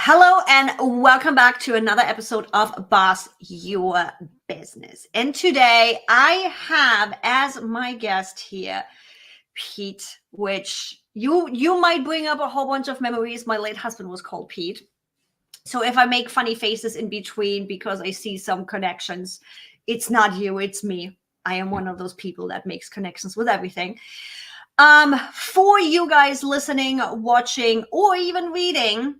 Hello and welcome back to another episode of Boss Your Business. And today I have as my guest here, Pete, which you might bring up a whole bunch of memories. My late husband was called Pete. So if I make funny faces in between because I see some connections, it's not you, it's me. I am one of those people that makes connections with everything. For you guys listening, watching, or even reading,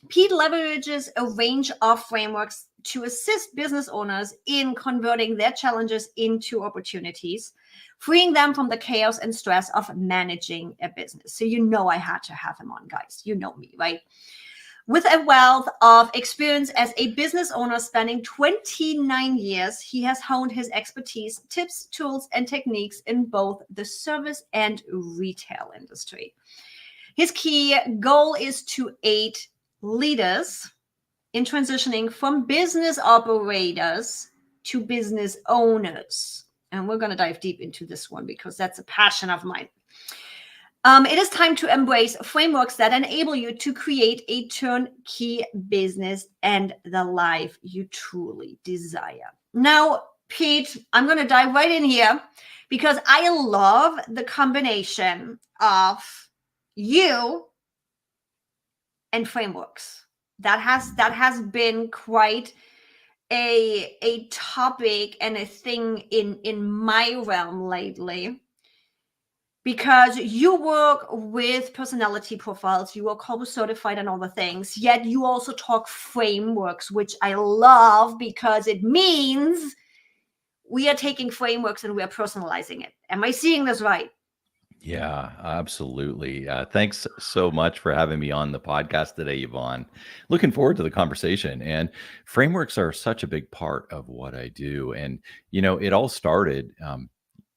Pete leverages a range of frameworks to assist business owners in converting their challenges into opportunities, freeing them from the chaos and stress of managing a business. So you know I had to have him on, guys. You know me, right? With a wealth of experience as a business owner spanning 29 years, he has honed his expertise, tips, tools, and techniques in both the service and retail industry. His key goal is to aid leaders in transitioning from business operators to business owners. And we're going to dive deep into this one because that's a passion of mine. It is time to embrace frameworks that enable you to create a turnkey business and the life you truly desire. Now, Pete, I'm going to dive right in here because I love the combination of you and frameworks. That has been quite a topic and a thing in my realm lately, because you work with personality profiles, you are Kolbe certified and all the things, yet you also talk frameworks, which I love because it means we are taking frameworks and we are personalizing it. Am I seeing this right? Yeah, absolutely. Thanks so much for having me on the podcast today, Yvonne. Looking forward to the conversation. And frameworks are such a big part of what I do. And it all started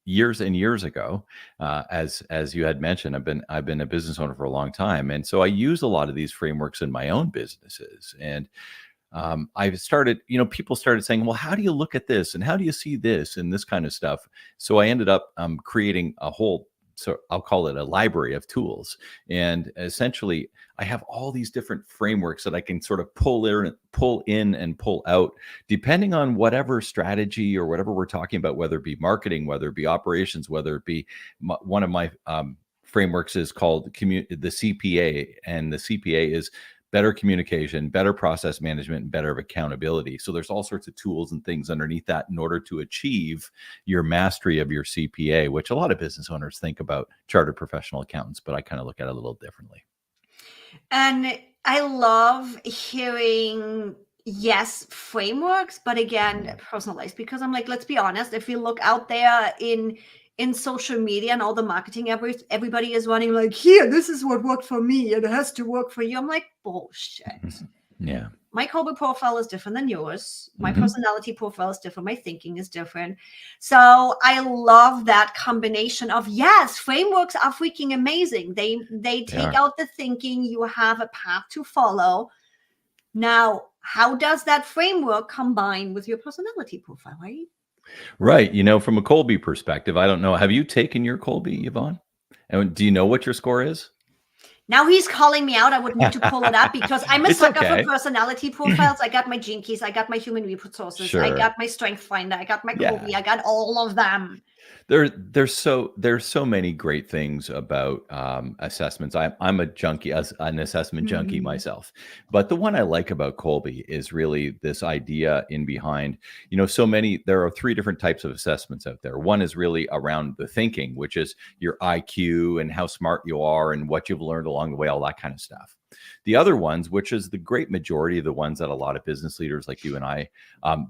years and years ago. As you had mentioned, I've been a business owner for a long time, and so I use a lot of these frameworks in my own businesses. And I've started, people started saying, well, how do you look at this? And how do you see this? And this kind of stuff. So I ended up creating a whole, so I'll call it a library of tools. And essentially, I have all these different frameworks that I can sort of pull in and pull out, depending on whatever strategy or whatever we're talking about, whether it be marketing, whether it be operations, whether it be one of my frameworks is called the CPA. And the CPA is better communication, better process management, and better accountability. So there's all sorts of tools and things underneath that in order to achieve your mastery of your CPA, which a lot of business owners think about chartered professional accountants, but I kind of look at it a little differently. And I love hearing, yes, frameworks, but again, personalized, because I'm like, let's be honest, if you look out there in social media and all the marketing, everybody is running like, here, this is what worked for me, it has to work for you. I'm like, bullshit. Yeah. My Kolbe profile is different than yours. My personality profile is different. My thinking is different. So I love that combination of, yes, frameworks are freaking amazing. They take out the thinking. You have a path to follow. Now, how does that framework combine with your personality profile, right? Right. From a Kolbe perspective, I don't know. Have you taken your Kolbe, Yvonne? And do you know what your score is? Now he's calling me out. I would need to pull it up because I'm a It's sucker okay. for personality profiles. I got my Gene Keys. I got my human resources. Sure. I got my Strength Finder. I got my Kolbe. I got all of them. There's so many great things about assessments. I'm a junkie, an assessment junkie myself. But the one I like about Kolbe is really this idea in behind, there are 3 different types of assessments out there. One is really around the thinking, which is your IQ and how smart you are and what you've learned along the way, all that kind of stuff. The other ones, which is the great majority of the ones that a lot of business leaders like you and I,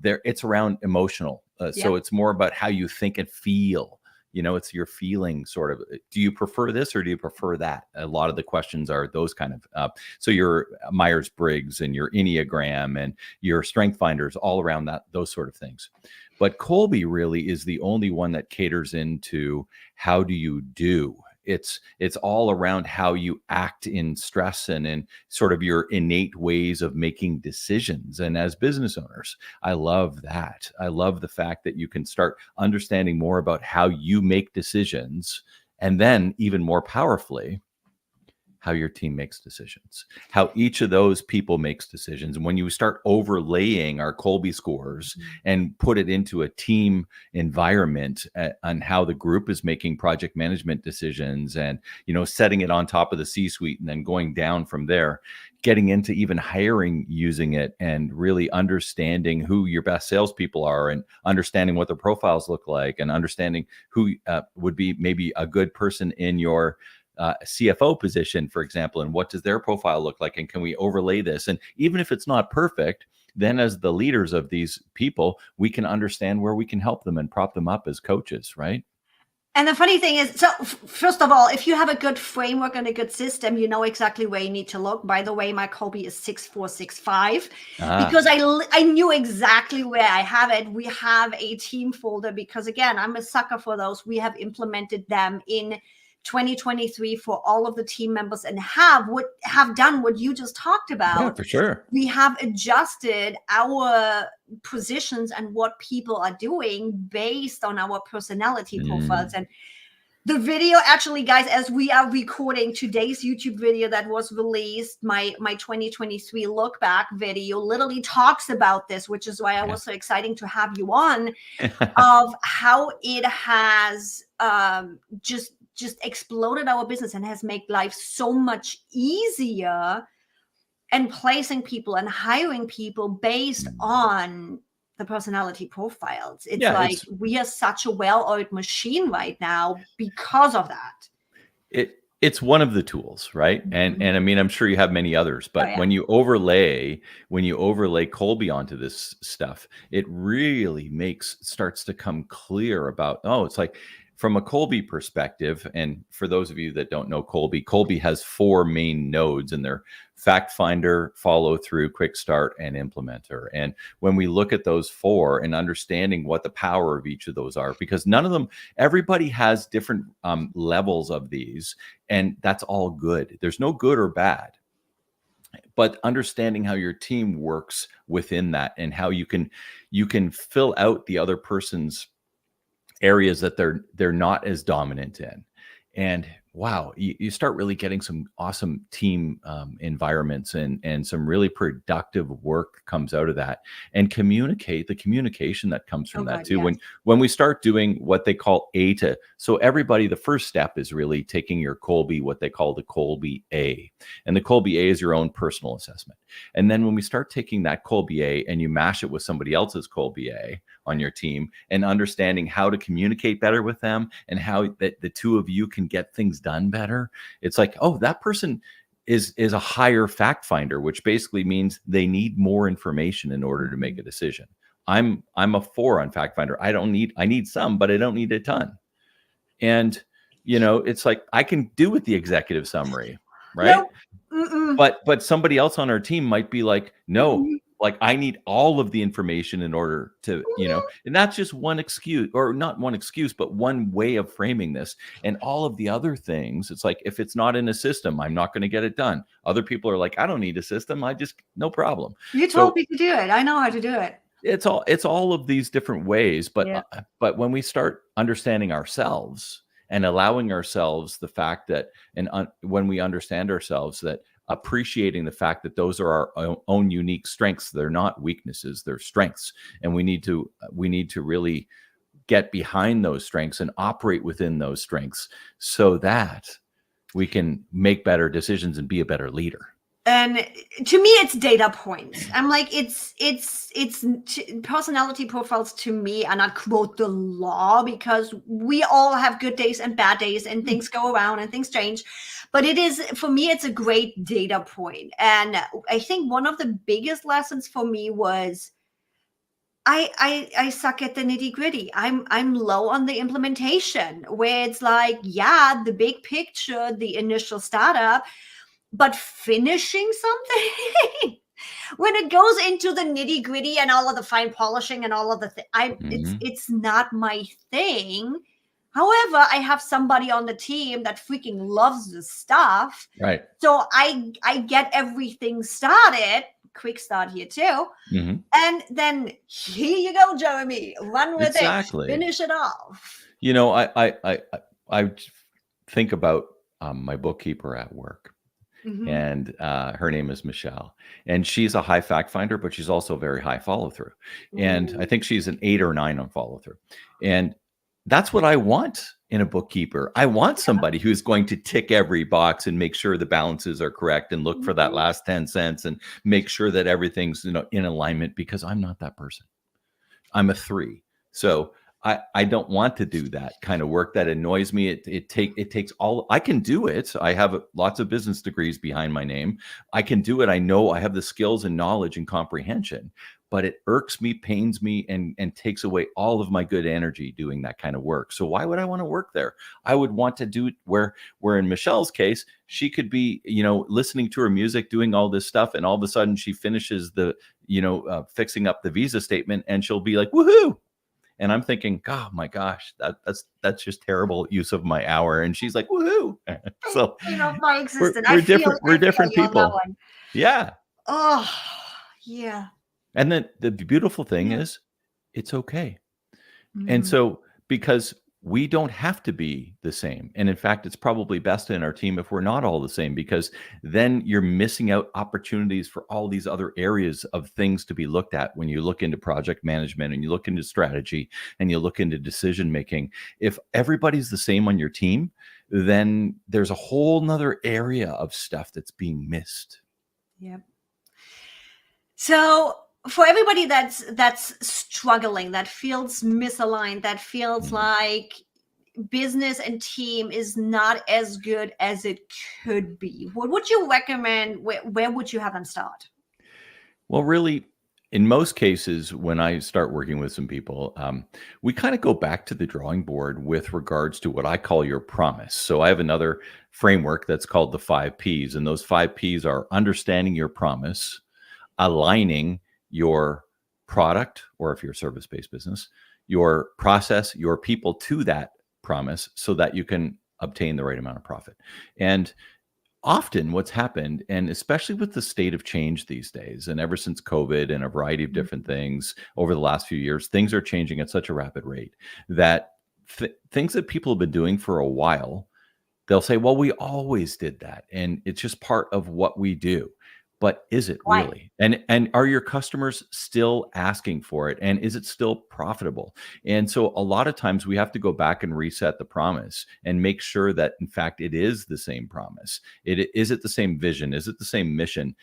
it's around emotional. So it's more about how you think and feel. It's your feeling sort of. Do you prefer this or do you prefer that? A lot of the questions are those kind of. So your Myers-Briggs and your Enneagram and your Strength Finders, all around those sort of things. But Kolbe really is the only one that caters into how do you do. It's all around how you act in stress and in sort of your innate ways of making decisions. And as business owners, I love that. I love the fact that you can start understanding more about how you make decisions. And then even more powerfully, how your team makes decisions, how each of those people makes decisions. And when you start overlaying our Kolbe scores and put it into a team environment on how the group is making project management decisions and, setting it on top of the C-suite and then going down from there, getting into even hiring using it and really understanding who your best salespeople are and understanding what their profiles look like and understanding who would be maybe a good person in your CFO position, for example, and what does their profile look like? And can we overlay this? And even if it's not perfect, then as the leaders of these people, we can understand where we can help them and prop them up as coaches, right? And the funny thing is, so first of all, if you have a good framework and a good system, you know exactly where you need to look. By the way, my Kolbe is 6465 because I knew exactly where I have it. We have a team folder because, again, I'm a sucker for those. We have implemented them in 2023 for all of the team members and have done what you just talked about. Yeah, for sure. We have adjusted our positions and what people are doing based on our personality profiles. And the video, actually, guys, as we are recording today's YouTube video that was released, my 2023 look back video literally talks about this, which is why I was so excited to have you on, of how it has just exploded our business and has made life so much easier, and placing people and hiring people based on the personality profiles. It's we are such a well-oiled machine right now because of that. It's one of the tools, right? And I mean, I'm sure you have many others, but when you overlay Kolbe onto this stuff, it really starts to come clear about, it's like, from a Kolbe perspective, and for those of you that don't know Kolbe has 4 main nodes in there: fact finder, follow through, quick start, and implementer. And when we look at those 4 and understanding what the power of each of those are, because everybody has different levels of these, and that's all good. There's no good or bad. But understanding how your team works within that and how you can fill out the other person's areas that they're not as dominant in. And wow, you start really getting some awesome team environments and some really productive work comes out of that. And the communication that comes from that too. Yes. When we start doing what they call so everybody, the first step is really taking your Kolbe, what they call the Kolbe A. And the Kolbe A is your own personal assessment. And then when we start taking that Kolbe A and you mash it with somebody else's Kolbe A on your team and understanding how to communicate better with them and how that the two of you can get things done better, it's like, that person is a higher fact finder, which basically means they need more information in order to make a decision. I'm a 4 on fact finder. I need some, but I don't need a ton. And it's like I can do with the executive summary, right? But somebody else on our team might be like, no, like I need all of the information in order to, and that's just one excuse, or not one excuse, but one way of framing this. And all of the other things, it's like, if it's not in a system, I'm not going to get it done. Other people are like, I don't need a system. No problem. You told me to do it. I know how to do it. It's all of these different ways. But when we start understanding ourselves and allowing ourselves the fact that, when we understand ourselves, that appreciating the fact that those are our own unique strengths. They're not weaknesses, they're strengths. And we need to really get behind those strengths and operate within those strengths so that we can make better decisions and be a better leader. And to me, it's data points. I'm like, it's personality profiles to me are not, quote, the law, because we all have good days and bad days and things go around and things change. But for me, it's a great data point. And I think one of the biggest lessons for me was I suck at the nitty gritty. I'm low on the implementation, where it's like, the big picture, the initial startup, but finishing something when it goes into the nitty gritty and all of the fine polishing and all of the it's not my thing. However, I have somebody on the team that freaking loves the stuff. Right. So I get everything started. Quick start here too. And then here you go, Jeremy. Run with it. Finish it off. I think about my bookkeeper at work. Mhm. And her name is Michelle. And she's a high fact finder, but she's also very high follow through. And I Ooh. think she's an 8 or 9 on follow through. And that's what I want in a bookkeeper. I want somebody who's going to tick every box and make sure the balances are correct and look for that Mhm. last 10 cents and make sure that everything's, in alignment, because I'm not that person. I'm a 3. So I don't want to do that kind of work. That annoys me. It takes all. I can do it. I have lots of business degrees behind my name. I can do it. I know I have the skills and knowledge and comprehension, but it irks me, pains me, and takes away all of my good energy doing that kind of work. So why would I want to work there? I would want to do it where in Michelle's case, she could be, listening to her music, doing all this stuff, and all of a sudden she finishes the, fixing up the visa statement, and she'll be like, woohoo. And I'm thinking, oh my gosh, that's just terrible use of my hour. And she's like, woohoo. So My existence. we're different. We're I feel different you on that people. one. Yeah. Oh, yeah. And then the beautiful thing Yeah. is it's okay. And Mm. so, because we don't have to be the same. And in fact, it's probably best in our team if we're not all the same, because then you're missing out opportunities for all these other areas of things to be looked at when you look into project management and you look into strategy and you look into decision making. If everybody's the same on your team, then there's a whole nother area of stuff that's being missed. Yep. So for everybody that's struggling, that feels misaligned, that feels like business and team is not as good as it could be, what would you recommend? Where would you have them start? Well, really, in most cases, when I start working with some people, we kind of go back to the drawing board with regards to what I call your promise. So I have another framework that's called the 5 Ps. And those 5 Ps are understanding your promise, aligning your product, or if you're a service-based business, your process, your people to that promise, so that you can obtain the right amount of profit. And often what's happened, and especially with the state of change these days, and ever since COVID and a variety of different things over the last few years, things are changing at such a rapid rate that things that people have been doing for a while, they'll say, well, we always did that, and it's just part of what we do. But is it Right. really? And are your customers still asking for it? And is it still profitable? And so a lot of times we have to go back and reset the promise and make sure that, in fact, it is the same promise. Is it the same vision? Is it the same mission?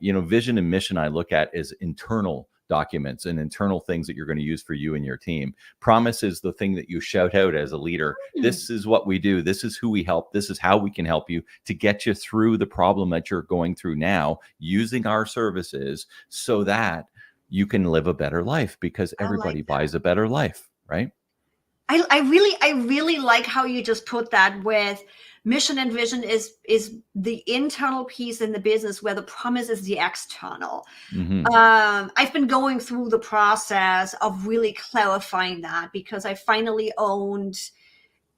Vision and mission I look at as internal documents and internal things that you're going to use for you and your team. Promise is the thing that you shout out as a leader. This is what we do. This is who we help. This is how we can help you to get you through the problem that you're going through now, using our services, so that you can live a better life, because everybody buys a better life, right? I really like how you just put that, with mission and vision is the internal piece in the business, where the promise is the external. I've been going through the process of really clarifying that, because I finally owned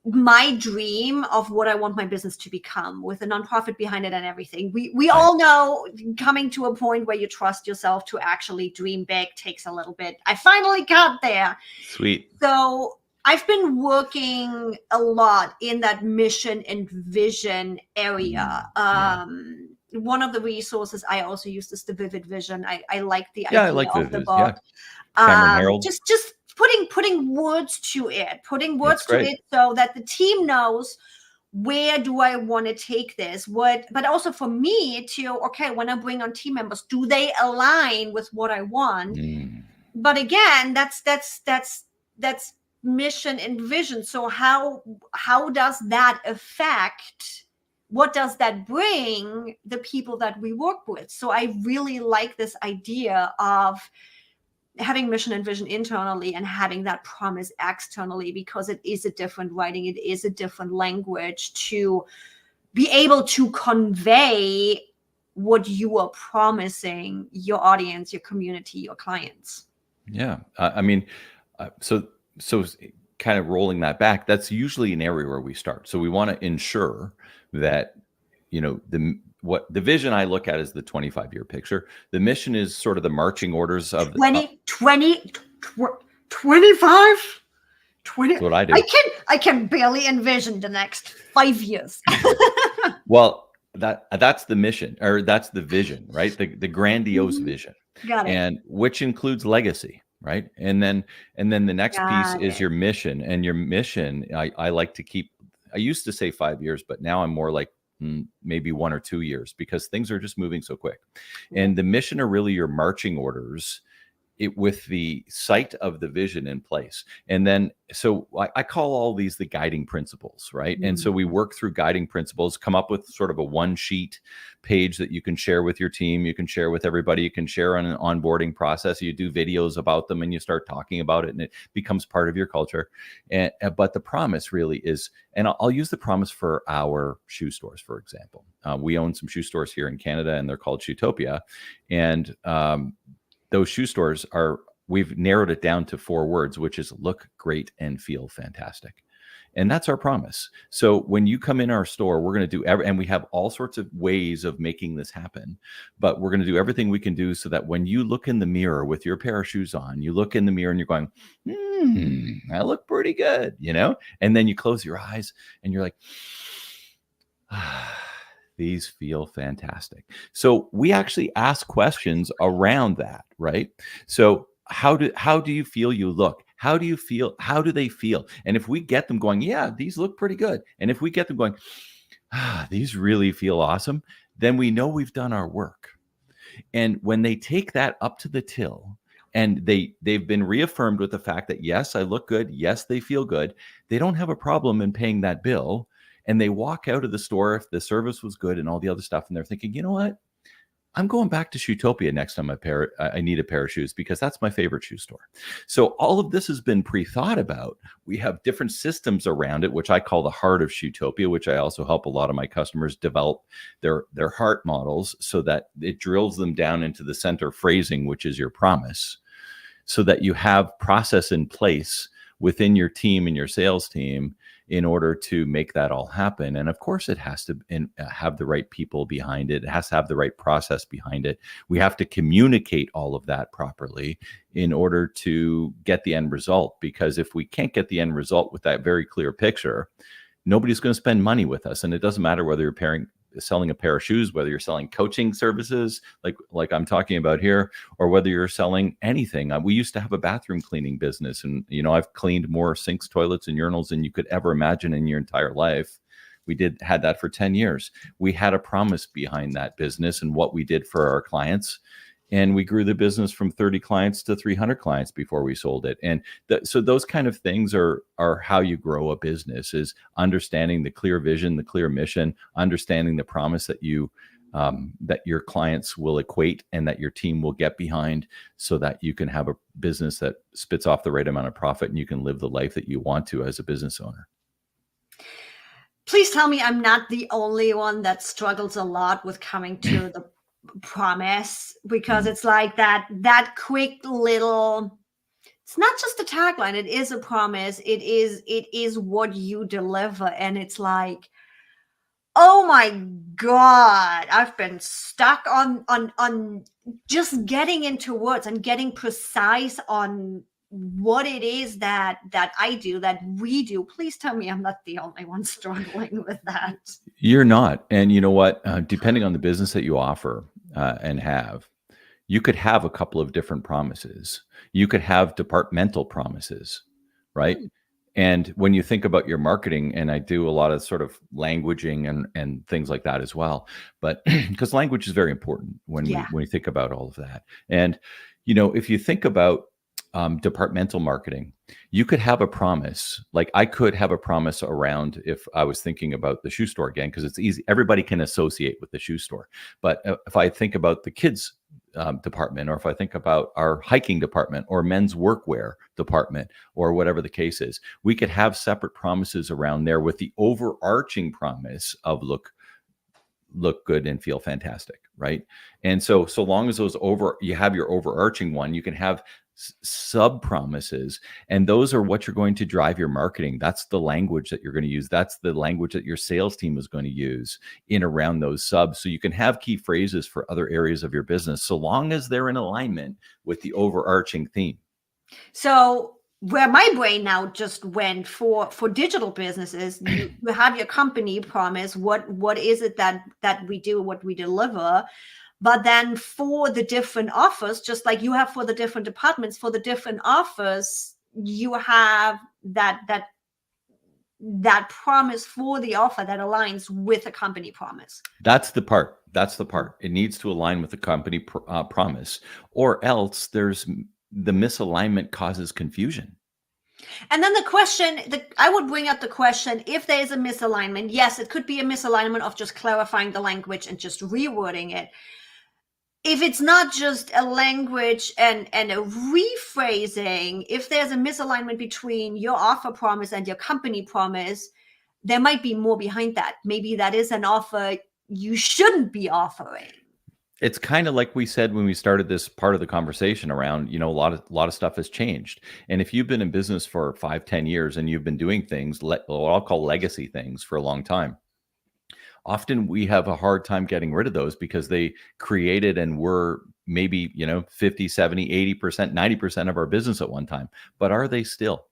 my dream of what I want my business to become, with a nonprofit behind it and everything. We all know coming to a point where you trust yourself to actually dream big takes a little bit. I finally got there. Sweet. So I've been working a lot in that mission and vision area. One of the resources I also use is the Vivid Vision. I like the idea of the book. Cameron Harold. Just putting words to it, so that the team knows, where do I want to take this? But also for me to, okay, when I bring on team members, do they align with what I want? But again, that's mission and vision. So how does that affect, what does that bring the people that we work with? So I really like this idea of having mission and vision internally and having that promise externally, because it is a different writing, it is a different language to be able to convey what you are promising your audience, your community, your clients. Yeah. So kind of rolling that back, that's usually an area where we start. So we want to ensure that, the vision I look at is the 25-year picture. The mission is sort of the marching orders of 25. 20. That's what I do. I can barely envision the next 5 years. Well, that's the mission, or that's the vision, right? The grandiose vision, Got it. and which includes legacy, right? And then the next piece Got is it. your mission. And your mission, I like to keep. I used to say 5 years, but now I'm more like maybe 1 or 2 years, because things are just moving so quick. And the mission are really your marching orders, with the sight of the vision in place. And then, so I call all these the guiding principles, right? And so we work through guiding principles, come up with sort of a one sheet page that you can share with your team. You can share with everybody. You can share on an onboarding process. You do videos about them and you start talking about it, and it becomes part of your culture. But the promise really is, and I'll use the promise for our shoe stores, for example. We own some shoe stores here in Canada, and they're called Shoetopia. And those shoe stores we've narrowed it down to 4 words, which is look great and feel fantastic. And that's our promise. So when you come in our store, we're going to do and we have all sorts of ways of making this happen, but we're going to do everything we can do so that when you look in the mirror with your pair of shoes on, you look in the mirror and you're going, I look pretty good, and then you close your eyes and you're like, these feel fantastic. So we actually ask questions around that, right? So how do you feel you look? How do you feel? How do they feel? And if we get them going, yeah, these look pretty good. And if we get them going, these really feel awesome, then we know we've done our work. And when they take that up to the till, and they've been reaffirmed with the fact that, yes, I look good. Yes, they feel good. They don't have a problem in paying that bill. And they walk out of the store if the service was good and all the other stuff. And they're thinking, you know what? I'm going back to Shoetopia next time I need a pair of shoes, because that's my favorite shoe store. So all of this has been pre-thought about. We have different systems around it, which I call the heart of Shoetopia, which I also help a lot of my customers develop their heart models so that it drills them down into the center phrasing, which is your promise, so that you have process in place within your team and your sales team in order to make that all happen. And of course, it has to have the right people behind it. It has to have the right process behind it. We have to communicate all of that properly in order to get the end result. Because if we can't get the end result with that very clear picture, nobody's going to spend money with us. And it doesn't matter whether you're selling a pair of shoes, whether you're selling coaching services like I'm talking about here, or whether you're selling anything. We used to have a bathroom cleaning business, and I've cleaned more sinks, toilets, and urinals than you could ever imagine in your entire life. We had that for 10 years. We had a promise behind that business and what we did for our clients. And we grew the business from 30 clients to 300 clients before we sold it. And so those kind of things are how you grow a business, is understanding the clear vision, the clear mission, understanding the promise that that your clients will equate and that your team will get behind, so that you can have a business that spits off the right amount of profit and you can live the life that you want to as a business owner. Please tell me I'm not the only one that struggles a lot with coming to the promise, because it's like that quick little, it's not just a tagline, it is a promise, it is what you deliver. And it's like, oh my God, I've been stuck on just getting into words and getting precise on what it is that I do, that we do. Please tell me I'm not the only one struggling with that. You're not. And you know what? Depending on the business that you offer and have, you could have a couple of different promises. You could have departmental promises, right? And when you think about your marketing, and I do a lot of sort of languaging and things like that as well, but because language is very important when we think about all of that. And, if you think about departmental marketing, you could have a promise. Like I could have a promise around, if I was thinking about the shoe store again, because it's easy. Everybody can associate with the shoe store. But if I think about the kids department, or if I think about our hiking department or men's workwear department, or whatever the case is, we could have separate promises around there with the overarching promise of look good and feel fantastic, right? And so long as you have your overarching one, you can have sub promises, and those are what you're going to drive your marketing. That's the language that you're going to use. That's the language that your sales team is going to use in around those subs. So you can have key phrases for other areas of your business, so long as they're in alignment with the overarching theme. So where my brain now just went for digital businesses, you have your company promise, what is it that we do, what we deliver. But then for the different offers, just like you have for the different departments, for the different offers, you have that promise for the offer that aligns with a company promise. That's the part. It needs to align with the company promise, or else the misalignment causes confusion. And then the question that I would bring up, the question, if there is a misalignment, yes, it could be a misalignment of just clarifying the language and just rewording it. If it's not just a language and a rephrasing, if there's a misalignment between your offer promise and your company promise, there might be more behind that. Maybe that is an offer you shouldn't be offering. It's kind of like we said when we started this part of the conversation around, a lot of stuff has changed. And if you've been in business for 5-10 years and you've been doing things, what I'll call legacy things, for a long time, often we have a hard time getting rid of those because they created and were maybe, 50, 70, 80%, 90% of our business at one time. But are they still?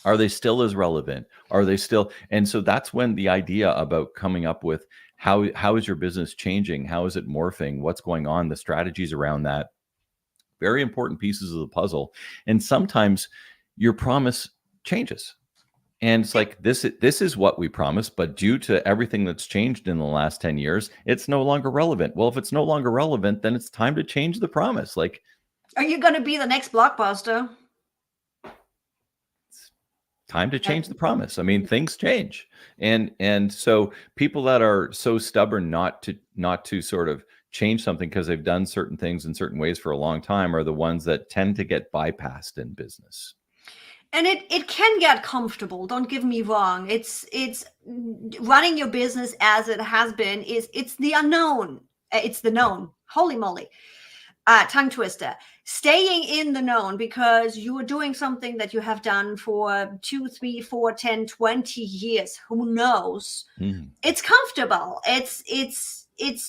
Are they still as relevant? Are they still? And so that's when the idea about coming up with how is your business changing? How is it morphing? What's going on? The strategies around that, very important pieces of the puzzle. And sometimes your promise changes. And it's like, this is what we promised, but due to everything that's changed in the last 10 years, it's no longer relevant. Well, if it's no longer relevant, then it's time to change the promise. Like, are you going to be the next Blockbuster? Time to change the promise. I mean, things change. And so people that are so stubborn not to sort of change something because they've done certain things in certain ways for a long time are the ones that tend to get bypassed in business. And it can get comfortable. Don't get me wrong. It's running your business as it has been it's the unknown. It's the known. Holy moly. Tongue twister. Staying in the known because you are doing something that you have done for 2, 3, 4, 10, 20 years. Who knows? It's comfortable. It's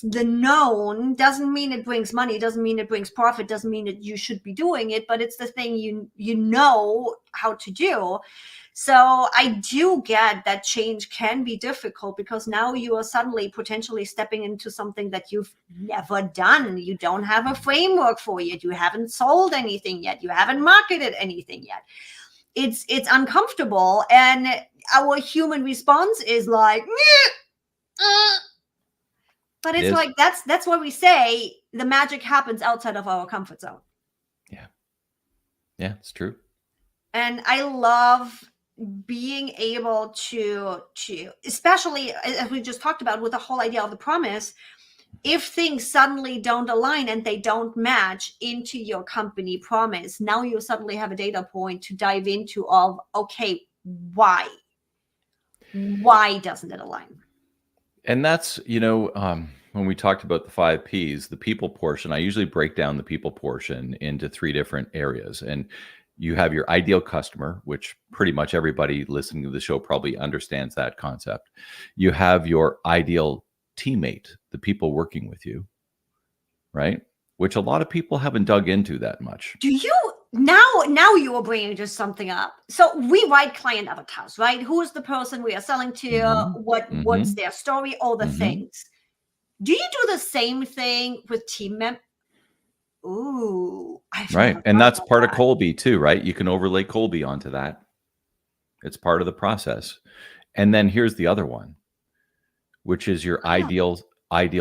the known. Doesn't mean it brings money. Doesn't mean it brings profit. Doesn't mean that you should be doing it. But it's the thing you know how to do. So I do get that change can be difficult because now you are suddenly potentially stepping into something that you've never done. You don't have a framework for it. You haven't sold anything yet. You haven't marketed anything yet. It's uncomfortable. And our human response is like, but it's like, that's what we say. The magic happens outside of our comfort zone. Yeah. Yeah, it's true. And I love being able to especially as we just talked about with the whole idea of the promise, if things suddenly don't align and they don't match into your company promise, now you suddenly have a data point to dive into of, okay, why doesn't it align? And that's, when we talked about the 5 Ps, the people portion, I usually break down the people portion into 3 different areas. And you have your ideal customer, which pretty much everybody listening to the show probably understands that concept. You have your ideal teammate, the people working with you, right? Which a lot of people haven't dug into that much. Do you now you are bringing just something up. So we write client avatars, right? Who is the person we are selling to? What's their story? All the things. Do you do the same thing with team members? Ooh, right. And that's part of Kolbe too, right? You can overlay Kolbe onto that. It's part of the process. And then here's the other one, which is your ideal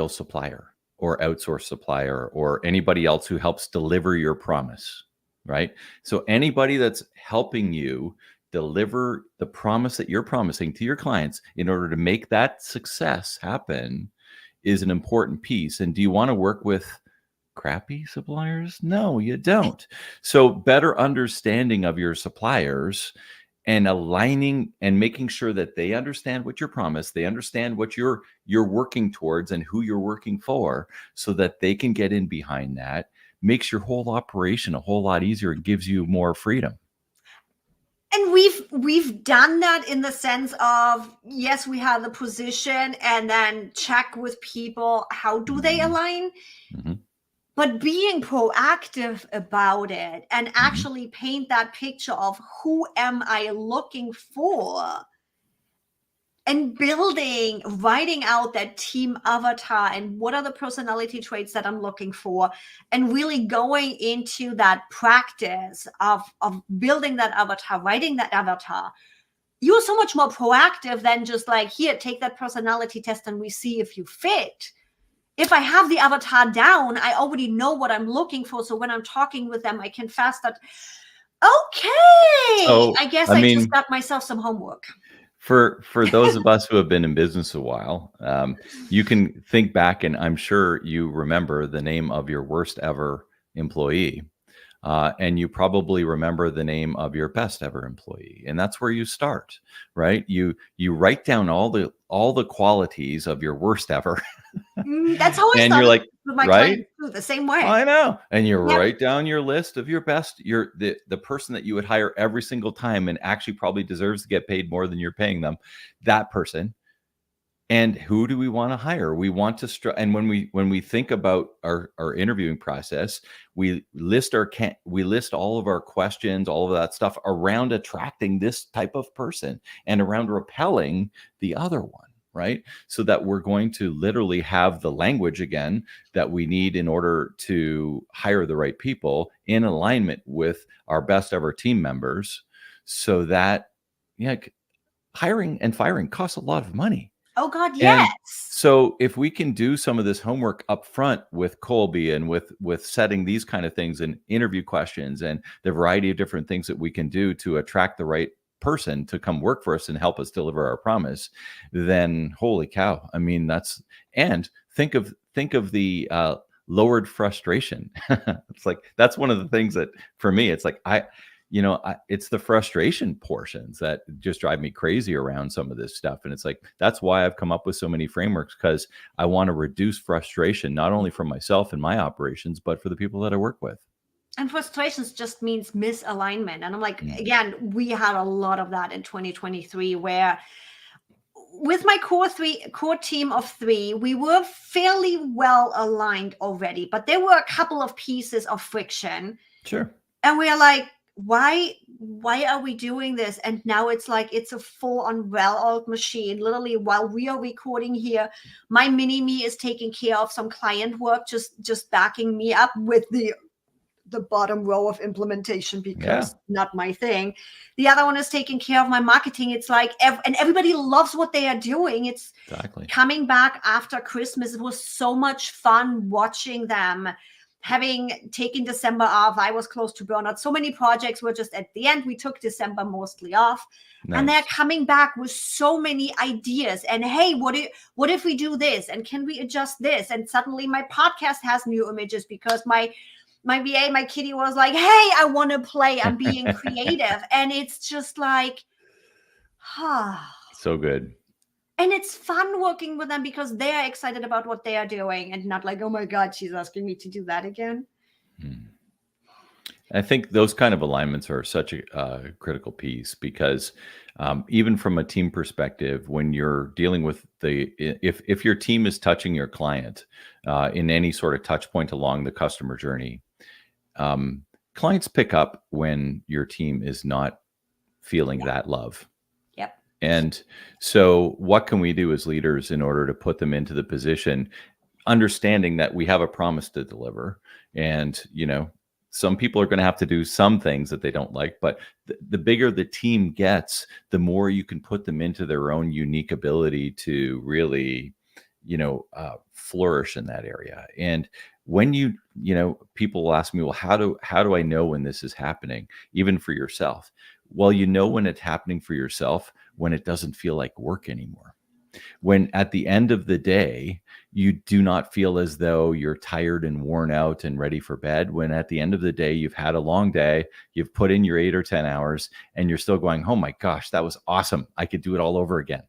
supplier or outsource supplier or anybody else who helps deliver your promise, right? So anybody that's helping you deliver the promise that you're promising to your clients in order to make that success happen is an important piece. And do you want to work with crappy suppliers? No, you don't. So better understanding of your suppliers and aligning and making sure that they understand what your promise, they understand what you're working towards and who you're working for, so that they can get in behind that, makes your whole operation a whole lot easier and gives you more freedom. And we've done that in the sense of, yes, we have the position and then check with people, how do they align? but being proactive about it and Mhm. actually paint that picture of who am I looking for, and writing out that team avatar and what are the personality traits that I'm looking for, and really going into that practice of building that avatar, writing that avatar. You're so much more proactive than just like, here, take that personality test and we see if you fit. If I have the avatar down, I already know what I'm looking for. So when I'm talking with them, I can fast that. Okay, So, I guess I I just mean, got myself some homework. for those of us who have been in business a while, you can think back, and I'm sure you remember the name of your worst ever employee. And you probably remember the name of your best ever employee, and that's where you start, right? You write down all the qualities of your worst ever, That's how I and you're started like, with my right? clients too, the same way. I know. And you Yep. write down your list of your best, the person that you would hire every single time and actually probably deserves to get paid more than you're paying them, that person. And who do we want to hire? We want to and when we think about our interviewing process, we list we list all of our questions, all of that stuff around attracting this type of person and around repelling the other one, right? So that we're going to literally have the language again that we need in order to hire the right people in alignment with our best ever team members, so that, yeah, hiring and firing costs a lot of money. Oh God, And yes. so if we can do some of this homework up front with Kolbe and with setting these kind of things and interview questions and the variety of different things that we can do to attract the right person to come work for us and help us deliver our promise, then holy cow. I mean, and think of the lowered frustration. It's like, that's one of the things that for me, it's like, it's the frustration portions that just drive me crazy around some of this stuff. And it's like, that's why I've come up with so many frameworks, because I want to reduce frustration, not only for myself and my operations, but for the people that I work with. And frustrations just means misalignment. And I'm like, Mm. again, we had a lot of that in 2023, where with my core team of three, we were fairly well aligned already, but there were a couple of pieces of friction. Sure. And we're like, why are we doing this? And now it's like, it's a full-on well-oiled machine. Literally, while we are recording here, my mini me is taking care of some client work, just backing me up with the bottom row of implementation, because not my thing. The other one is taking care of my marketing. It's like, and everybody loves what they are doing. It's Exactly. coming back after Christmas. It was so much fun watching them. Having taken December off, I was close to burnout. So many projects were just at the end. We took December mostly off. Nice. And they're coming back with so many ideas. And hey, what if we do this? And can we adjust this? And suddenly my podcast has new images because my VA, my kitty, was like, hey, I want to play. I'm being creative. And it's just like, so good. And it's fun working with them because they are excited about what they are doing and not like, oh my God, she's asking me to do that again. I think those kind of alignments are such a critical piece, because even from a team perspective, when you're dealing with if your team is touching your client in any sort of touch point along the customer journey, clients pick up when your team is not feeling that love. Yep. And so what can we do as leaders in order to put them into the position, understanding that we have a promise to deliver? And, some people are going to have to do some things that they don't like, but the bigger the team gets, the more you can put them into their own unique ability to really, flourish in that area. And when people will ask me, well, how do I know when this is happening, even for yourself? Well, when it's happening for yourself, when it doesn't feel like work anymore. When at the end of the day, you do not feel as though you're tired and worn out and ready for bed. When at the end of the day, you've had a long day, you've put in your 8 or 10 hours, and you're still going, oh my gosh, that was awesome. I could do it all over again.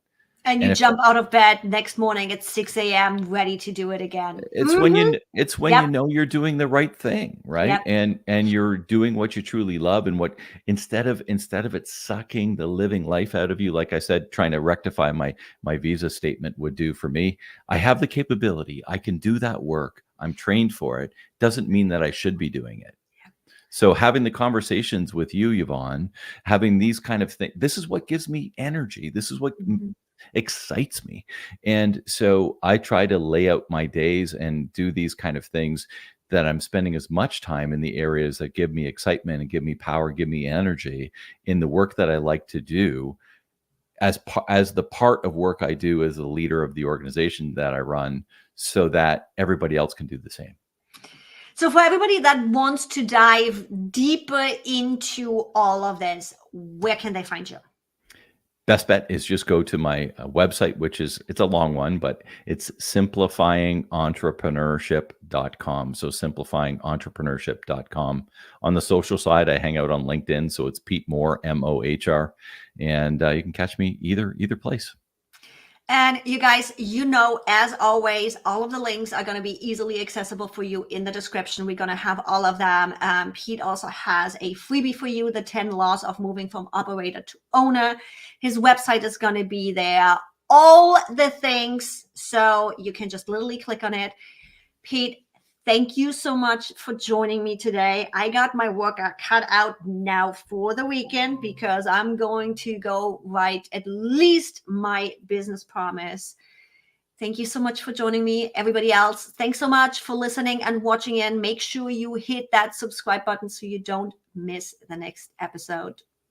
And you jump out of bed next morning at 6 a.m. ready to do it again. It's when you know you're doing the right thing, right? Yep. And you're doing what you truly love, and what instead of it sucking the living life out of you, like I said, trying to rectify my visa statement would do for me. I have the capability. I can do that work. I'm trained for it, doesn't mean that I should be doing it. So having the conversations with you, Yvonne, having these kind of things, this is what gives me energy. This is what excites me. And so I try to lay out my days and do these kind of things that I'm spending as much time in the areas that give me excitement and give me power, give me energy in the work that I like to do as the part of work I do as the leader of the organization that I run, so that everybody else can do the same. So for everybody that wants to dive deeper into all of this, where can they find you? Best bet is just go to my website, which it's a long one, but it's simplifyingentrpreneurship.com. So simplifyingentrpreneurship.com. On the social side, I hang out on LinkedIn. So it's Pete Mohr, M-O-H-R. And you can catch me either place. And you guys, as always, all of the links are going to be easily accessible for you in the description. We're going to have all of them. Pete also has a freebie for you, the 10 laws of moving from operator to owner. His website is going to be there, all the things. So you can just literally click on it. Pete, thank you so much for joining me today. I got my workout cut out now for the weekend because I'm going to go write at least my business promise. Thank you so much for joining me. Everybody else, thanks so much for listening and watching in. Make sure you hit that subscribe button so you don't miss the next episode.